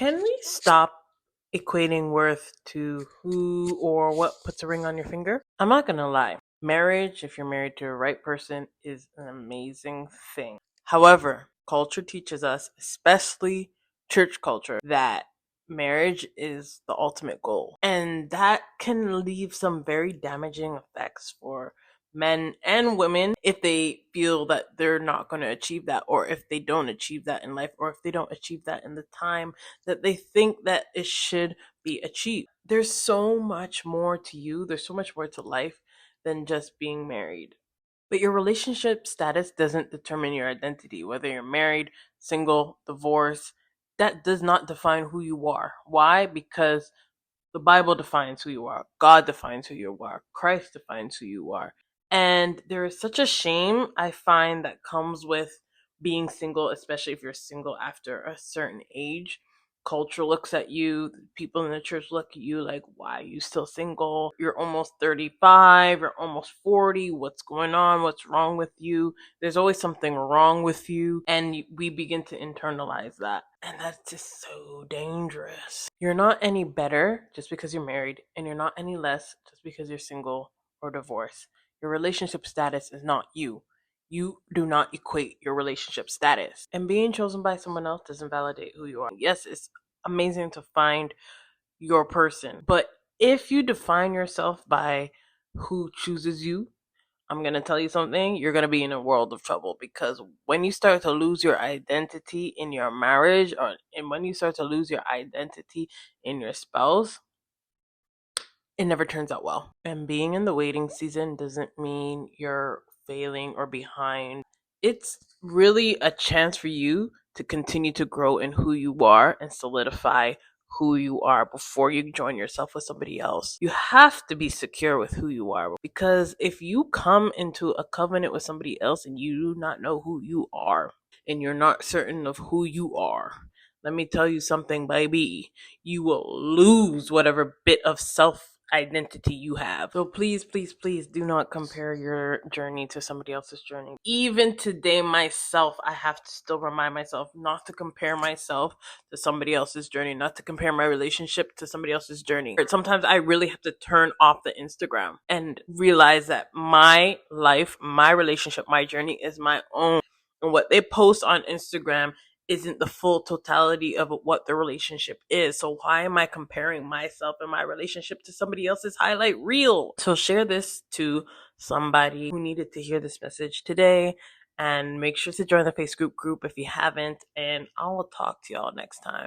Can we stop equating worth to who or what puts a ring on your finger? I'm not gonna lie. Marriage, if you're married to the right person, is an amazing thing. However, culture teaches us, especially church culture, that marriage is the ultimate goal. And that can leave some very damaging effects for men and women if they feel that they're not going to achieve that, or if they don't achieve that in life, or if they don't achieve that in the time that they think that it should be achieved. There's so much more to you, there's so much more to life than just being married. But your relationship status doesn't determine your identity, whether you're married, single, divorced. That does not define who you are. Why? Because the Bible defines who you are. God defines who you are. Christ defines who you are. And there is such a shame I find that comes with being single, especially if you're single after a certain age. Culture looks at you, people in the church look at you like, why are you still single? You're almost 35, you're almost 40. What's going on? What's wrong with you? There's always something wrong with you. And we begin to internalize that. And that's just so dangerous. You're not any better just because you're married, and you're not any less just because you're single or divorced. Your relationship status is not you. You do not equate your relationship status. And being chosen by someone else doesn't validate who you are. Yes, it's amazing to find your person. But if you define yourself by who chooses you, I'm going to tell you something, you're going to be in a world of trouble, because when you start to lose your identity in your marriage, and when you start to lose your identity in your spouse, it never turns out well. And being in the waiting season doesn't mean you're failing or behind. It's really a chance for you to continue to grow in who you are and solidify who you are before you join yourself with somebody else. You have to be secure with who you are, because if you come into a covenant with somebody else and you do not know who you are and you're not certain of who you are, let me tell you something, baby. You will lose whatever bit of self identity you have. So please, please, please do not compare your journey to somebody else's journey. Even today, myself, I have to still remind myself not to compare myself to somebody else's journey, not to compare my relationship to somebody else's journey. Sometimes I really have to turn off the Instagram and realize that my life, my relationship, my journey is my own. And what they post on Instagram isn't the full totality of what the relationship is. So why am I comparing myself and my relationship to somebody else's highlight reel? So share this to somebody who needed to hear this message today, and make sure to join the Facebook group if you haven't, and I will talk to y'all next time.